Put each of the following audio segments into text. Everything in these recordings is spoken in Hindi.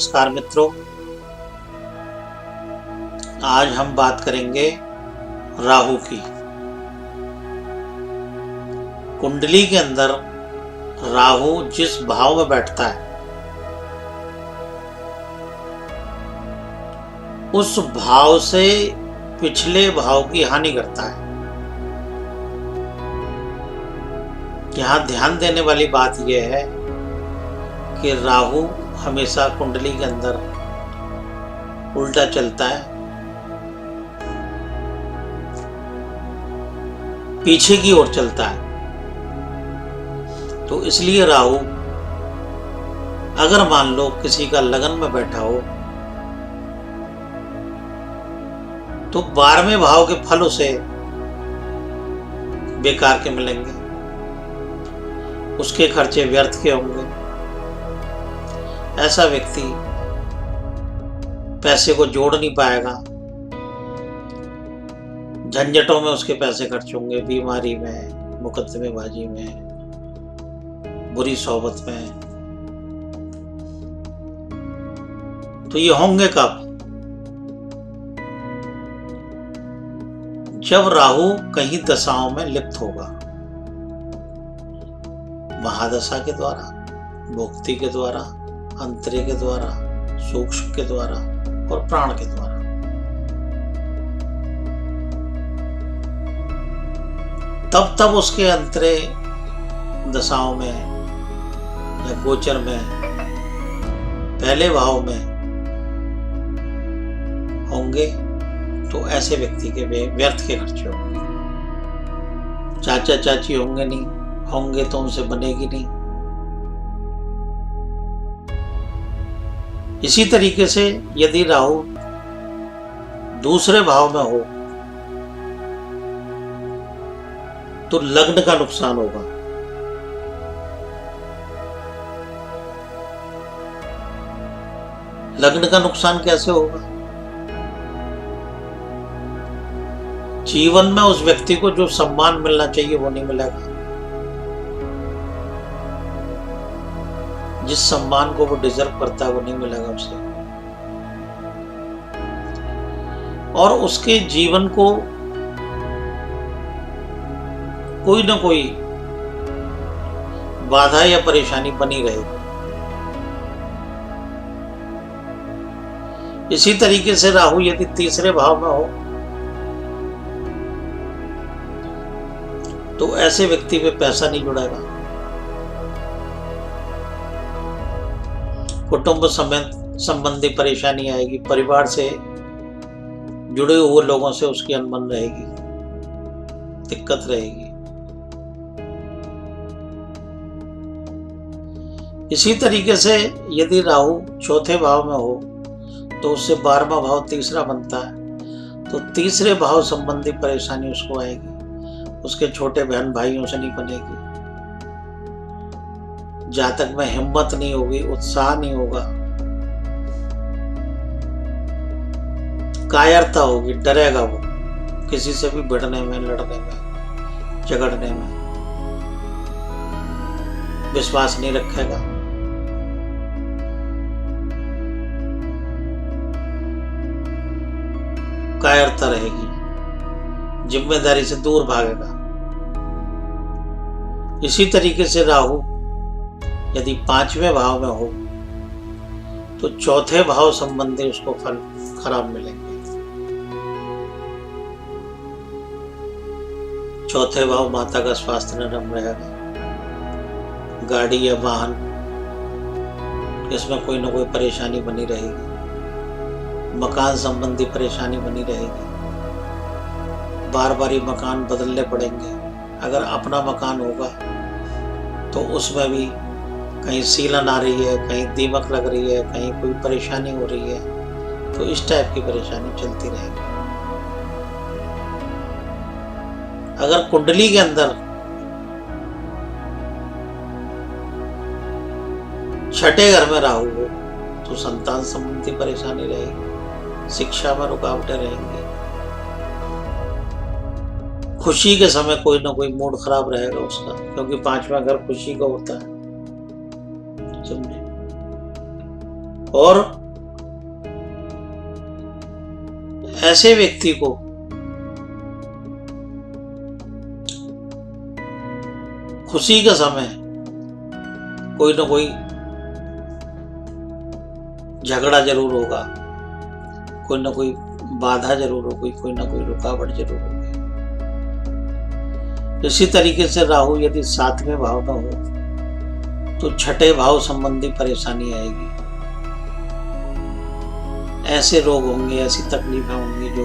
नमस्कार मित्रों, आज हम बात करेंगे राहु की। कुंडली के अंदर राहु जिस भाव में बैठता है उस भाव से पिछले भाव की हानि करता है। यहां ध्यान देने वाली बात यह है कि राहु हमेशा कुंडली के अंदर उल्टा चलता है, पीछे की ओर चलता है। तो इसलिए राहु अगर मान लो किसी का लगन में बैठा हो तो 12वें भाव के फल उसे बेकार के मिलेंगे, उसके खर्चे व्यर्थ के होंगे। ऐसा व्यक्ति पैसे को जोड़ नहीं पाएगा, झंझटों में उसके पैसे खर्च होंगे, बीमारी में, मुकदमेबाजी में, बुरी सोहबत में। तो ये होंगे कब? जब राहु कहीं दशाओं में लिप्त होगा, महादशा के द्वारा, भुक्ति के द्वारा, अंतरे के द्वारा, सूक्ष्म के द्वारा और प्राण के द्वारा। तब उसके अंतरे दशाओं में या गोचर में पहले भाव में होंगे तो ऐसे व्यक्ति के व्यर्थ के खर्चे होंगे। चाचा चाची होंगे नहीं, होंगे तो उनसे बनेगी नहीं। इसी तरीके से यदि राहु दूसरे भाव में हो तो लग्न का नुकसान होगा। लग्न का नुकसान कैसे होगा? जीवन में उस व्यक्ति को जो सम्मान मिलना चाहिए वो नहीं मिलेगा। जिस सम्मान को वो डिजर्व करता है वो नहीं मिलेगा उसे। और उसके जीवन को कोई ना कोई बाधा या परेशानी बनी रहेगी। इसी तरीके से राहु यदि तीसरे भाव में हो तो ऐसे व्यक्ति पे पैसा नहीं जुड़ेगा। कुटुंब संबंधी परेशानी आएगी, परिवार से जुड़े हुए लोगों से उसकी अनबन रहेगी, दिक्कत रहेगी। इसी तरीके से यदि राहु चौथे भाव में हो तो उससे 12वां भाव तीसरा बनता है, तो तीसरे भाव संबंधी परेशानी उसको आएगी, उसके छोटे बहन भाइयों से नहीं बनेगी, जातक में हिम्मत नहीं होगी, उत्साह नहीं होगा, कायरता होगी, डरेगा वो किसी से भी भिड़ने में, लड़ने में, झगड़ने में, विश्वास नहीं रखेगा। कायरता रहेगी, जिम्मेदारी से दूर भागेगा। इसी तरीके से राहु यदि 5वें भाव में हो तो चौथे भाव संबंधी उसको फल खराब मिलेंगे। चौथे भाव माता का स्वास्थ्य नरम रहेगा, गाड़ी या वाहन इसमें कोई ना कोई परेशानी बनी रहेगी, मकान संबंधी परेशानी बनी रहेगी, बार बार मकान बदलने पड़ेंगे। अगर अपना मकान होगा तो उसमें भी कहीं सीलन आ रही है, कहीं दीमक लग रही है, कहीं कोई परेशानी हो रही है, तो इस टाइप की परेशानी चलती रहेगी। अगर कुंडली के अंदर छठे घर में राहु हो तो संतान संबंधी परेशानी रहेगी, शिक्षा में रुकावटें रहेंगी, खुशी के समय कोई ना कोई मूड खराब रहेगा उसका, क्योंकि 5वां घर खुशी का होता है। समझे? और ऐसे व्यक्ति को खुशी का समय कोई ना कोई झगड़ा जरूर होगा, कोई ना कोई बाधा जरूर होगी, कोई ना कोई रुकावट जरूर होगी। इसी तरीके से राहु यदि 7वें भाव में हो तो 6ठे भाव संबंधी परेशानी आएगी। ऐसे रोग होंगे, ऐसी तकलीफें होंगी जो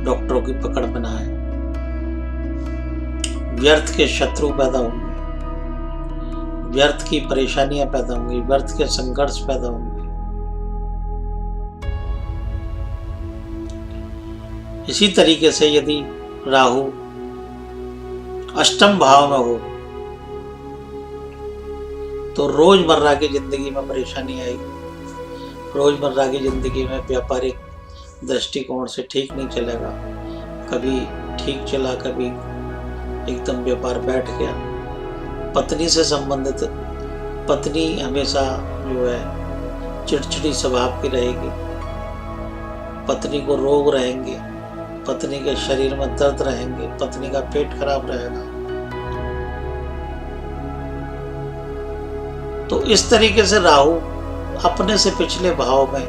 डॉक्टरों की पकड़ में ना आए। व्यर्थ के शत्रु पैदा होंगे, व्यर्थ की परेशानियां पैदा होंगी, व्यर्थ के संघर्ष पैदा होंगे। इसी तरीके से यदि राहु 8वें भाव में हो तो रोजमर्रा की जिंदगी में परेशानी आएगी। रोजमर्रा की जिंदगी में व्यापारिक दृष्टिकोण से ठीक नहीं चलेगा, कभी ठीक चला, कभी एकदम व्यापार बैठ गया। पत्नी से संबंधित, पत्नी हमेशा जो है चिड़चिड़ी स्वभाव की रहेगी, पत्नी को रोग रहेंगे, पत्नी के शरीर में दर्द रहेंगे, पत्नी का पेट खराब रहेगा। तो इस तरीके से राहु अपने से पिछले भाव में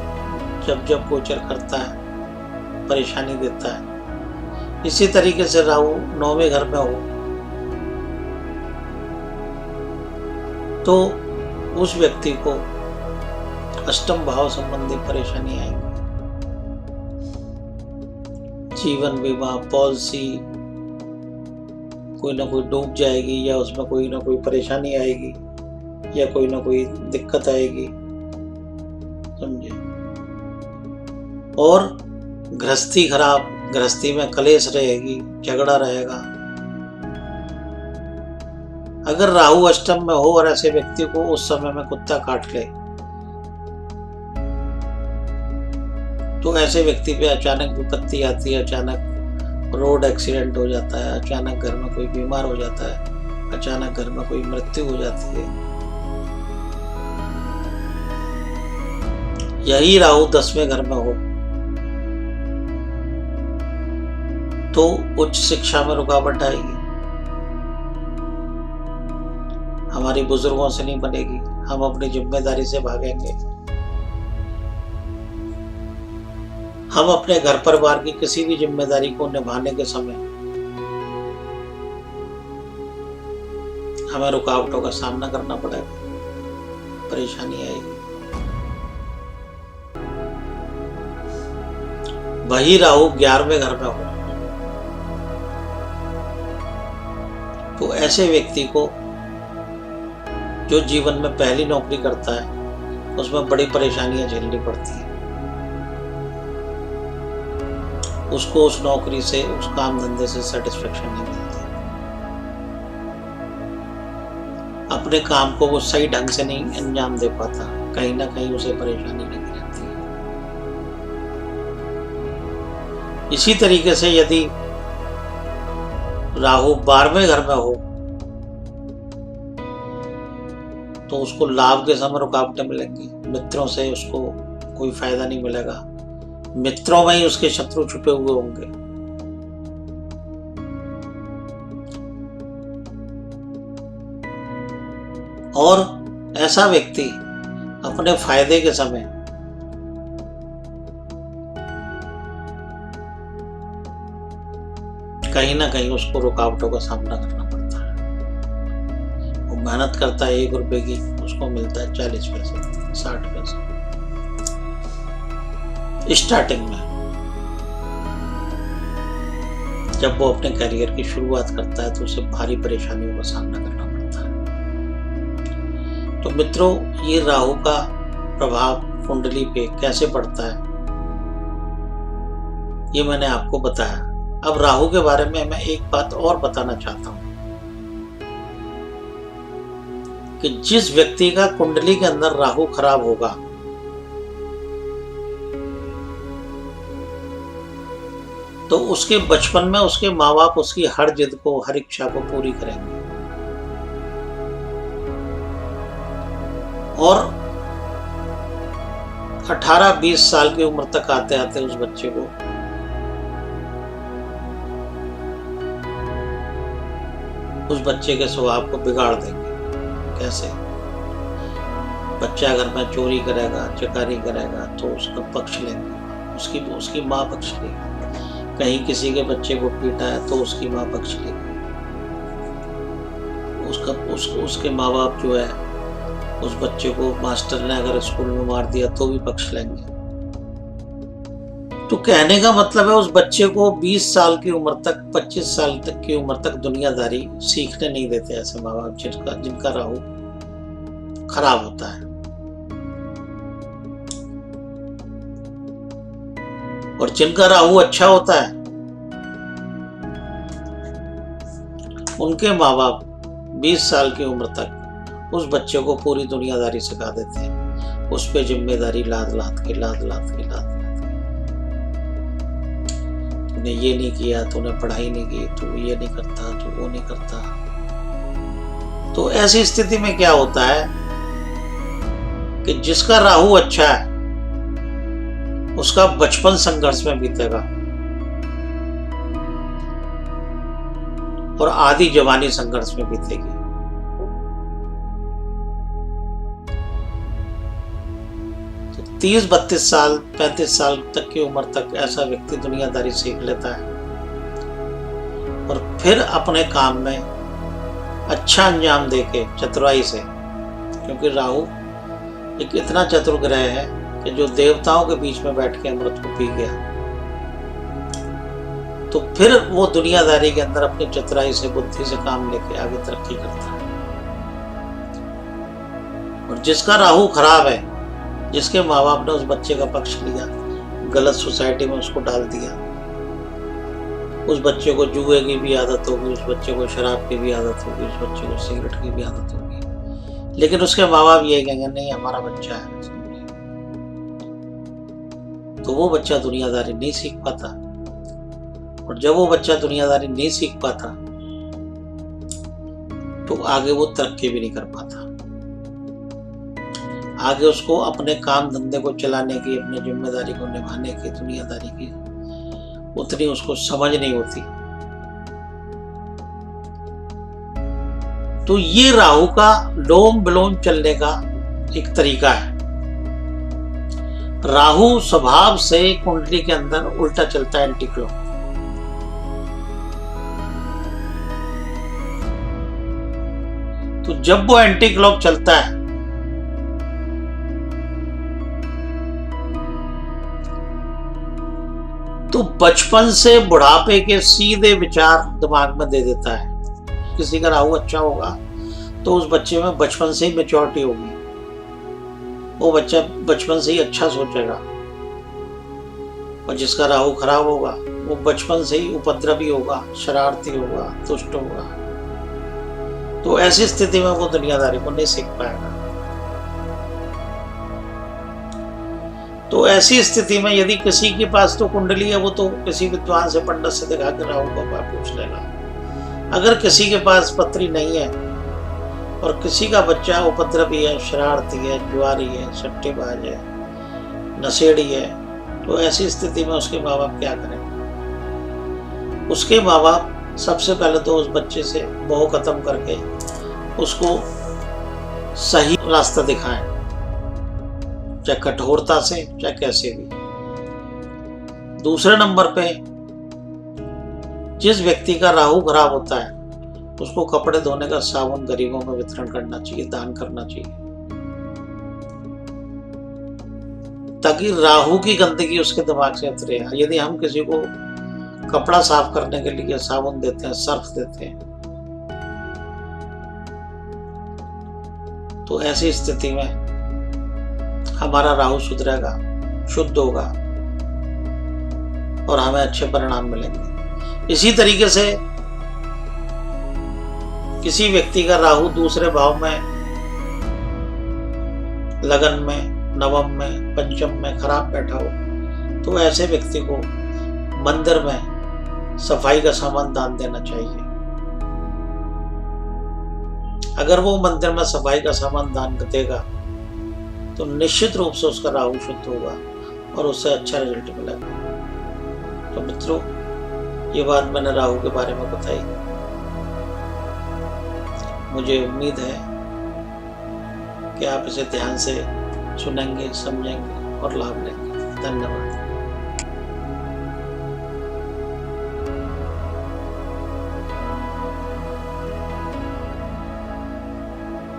जब जब गोचर करता है परेशानी देता है। इसी तरीके से राहु 9वें घर में हो तो उस व्यक्ति को 8वें भाव संबंधी परेशानी आएगी। जीवन बीमा पॉलिसी कोई ना कोई डूब जाएगी, या उसमें कोई ना कोई परेशानी आएगी, या कोई ना कोई दिक्कत आएगी, समझे। और गृहस्थी खराब, गृहस्थी में कलेश रहेगी, झगड़ा रहेगा। अगर राहु 8वें में हो और ऐसे व्यक्ति को उस समय में कुत्ता काट ले तो ऐसे व्यक्ति पे अचानक विपत्ति आती है, अचानक रोड एक्सीडेंट हो जाता है, अचानक घर में कोई बीमार हो जाता है, अचानक घर में कोई मृत्यु हो जाती है। यही राहु 10वें घर में हो तो उच्च शिक्षा में रुकावट आएगी, हमारी बुजुर्गों से नहीं बनेगी, हम अपनी जिम्मेदारी से भागेंगे, हम अपने घर परिवार की किसी भी जिम्मेदारी को निभाने के समय हमें रुकावटों का सामना करना पड़ेगा, परेशानी आएगी। वही राहु 11वें घर में हो तो ऐसे व्यक्ति को जो जीवन में पहली नौकरी करता है उसमें बड़ी परेशानियां झेलनी पड़ती है। उसको उस नौकरी से, उस काम धंधे से सेटिस्फेक्शन नहीं मिलती, अपने काम को वो सही ढंग से नहीं अंजाम दे पाता, कहीं ना कहीं उसे परेशानी लगी रहती है। इसी तरीके से यदि राहु 12वें घर में हो तो उसको लाभ के समय रुकावटें मिलेंगी, मित्रों से उसको कोई फायदा नहीं मिलेगा, मित्रों में ही उसके शत्रु छुपे हुए होंगे। और ऐसा व्यक्ति अपने फायदे के समय कहीं ना कहीं उसको रुकावटों का सामना करना पड़ता है। वो मेहनत करता है 1 रुपए की, उसको मिलता है 40 पैसे 60 पैसे स्टार्टिंग में। जब वो अपने करियर की शुरुआत करता है तो उसे भारी परेशानियों का सामना करना पड़ता है। तो मित्रों, ये राहु का प्रभाव कुंडली पे कैसे पड़ता है ये मैंने आपको बताया। अब राहु के बारे में मैं एक बात और बताना चाहता हूं कि जिस व्यक्ति का कुंडली के अंदर राहु खराब होगा तो उसके बचपन में उसके माँ बाप उसकी हर जिद को, हर इच्छा को पूरी करेंगे। और 18-20 साल की उम्र तक आते आते उस बच्चे को उस बच्चे के स्वभाव को बिगाड़ देंगे। कैसे? बच्चा अगर मैं चोरी करेगा, चकारी करेगा तो उसका पक्ष लेंगे, उसकी माँ पक्ष लेगी। कहीं किसी के बच्चे को पीटा है तो उसकी माँ पक्ष लेगी। उसके माँ बाप जो है, उस बच्चे को मास्टर ने अगर स्कूल में मार दिया तो भी पक्ष लेंगे। तो कहने का मतलब है उस बच्चे को 20 साल की उम्र तक, 25 साल तक की उम्र तक दुनियादारी सीखने नहीं देते ऐसे माँ बाप जिनका राहु खराब होता है। और जिनका राहु अच्छा होता है उनके माँ बाप 20 साल की उम्र तक उस बच्चे को पूरी दुनियादारी सिखा देते हैं। उस पे जिम्मेदारी लाद लाद के तूने ये नहीं किया, तूने पढ़ाई नहीं की, तू ये नहीं करता, तू वो नहीं करता। तो ऐसी स्थिति में क्या होता है कि जिसका राहु अच्छा है उसका बचपन संघर्ष में बीतेगा और आधी जवानी संघर्ष में बीतेगी। तो 30-32 साल, 35 साल तक की उम्र तक ऐसा व्यक्ति दुनियादारी सीख लेता है और फिर अपने काम में अच्छा अंजाम देके चतुराई से, क्योंकि राहु एक इतना चतुर ग्रह है कि जो देवताओं के बीच में बैठ के अमृत को पी गया, तो फिर वो दुनियादारी के अंदर अपनी चतुराई से, बुद्धि से काम लेके आगे तरक्की करता है। और जिसका राहु खराब है, जिसके माँ बाप ने उस बच्चे का पक्ष लिया, गलत सोसाइटी में उसको डाल दिया, उस बच्चे को जुए की भी आदत होगी, उस बच्चे को शराब की भी आदत होगी, उस बच्चे को सिगरेट की भी आदत होगी, लेकिन उसके माँ बाप ये कहेंगे नहीं हमारा बच्चा है, तो वो बच्चा दुनियादारी नहीं सीख पाता। और जब वो बच्चा दुनियादारी नहीं सीख पाता तो आगे वो तरक्की भी नहीं कर पाता। आगे उसको अपने काम धंधे को चलाने की, अपनी जिम्मेदारी को निभाने की, दुनियादारी की उतनी उसको समझ नहीं होती। तो ये राहु का लोम विलोम चलने का एक तरीका है। राहु स्वभाव से कुंडली के अंदर उल्टा चलता है, एंटी क्लॉक। तो जब वो एंटी क्लॉक चलता है तो बचपन से बुढ़ापे के सीधे विचार दिमाग में दे देता है। किसी का राहु अच्छा होगा तो उस बच्चे में बचपन से ही मैच्योरिटी होगी, वो बच्चा बचपन से ही अच्छा सोचेगा। और जिसका राहु खराब होगा वो बचपन से ही उपद्रवी होगा, शरारती होगा, दुष्ट होगा। तो ऐसी स्थिति में वो दुनियादारी को नहीं सीख पाएगा। तो ऐसी स्थिति में यदि किसी के पास तो कुंडली है, वो तो किसी विद्वान से, पंडित से दिखा के राहु का उपाय पूछ लेगा। अगर किसी के पास पत्री नहीं है और किसी का बच्चा उपद्रवी है, शरारती है, जुआरी है, सट्टेबाज है, नशेड़ी है, तो ऐसी स्थिति में उसके माँ बाप क्या करें? उसके माँ बाप सबसे पहले तो उस बच्चे से मोह खत्म करके उसको सही रास्ता दिखाएं, चाहे कठोरता से, चाहे कैसे भी। दूसरे नंबर पे जिस व्यक्ति का राहु खराब होता है उसको कपड़े धोने का साबुन गरीबों में वितरण करना चाहिए, दान करना चाहिए, ताकि राहु की गंदगी उसके दिमाग से उतरे। यदि हम किसी को कपड़ा साफ करने के लिए साबुन देते हैं, सर्फ देते हैं, तो ऐसी स्थिति में हमारा राहु सुधरेगा, शुद्ध होगा और हमें अच्छे परिणाम मिलेंगे। इसी तरीके से किसी व्यक्ति का राहु दूसरे भाव में, लगन में, नवम में, पंचम में खराब बैठा हो, तो ऐसे व्यक्ति को मंदिर में सफाई का सामान दान देना चाहिए। अगर वो मंदिर में सफाई का सामान दान देगा तो निश्चित रूप से उसका राहु शुद्ध होगा और उससे अच्छा रिजल्ट मिलेगा। तो मित्रों, ये बात मैंने राहु के बारे में बताई। मुझे उम्मीद है कि आप इसे ध्यान से सुनेंगे, समझेंगे और लाभ लेंगे। धन्यवाद।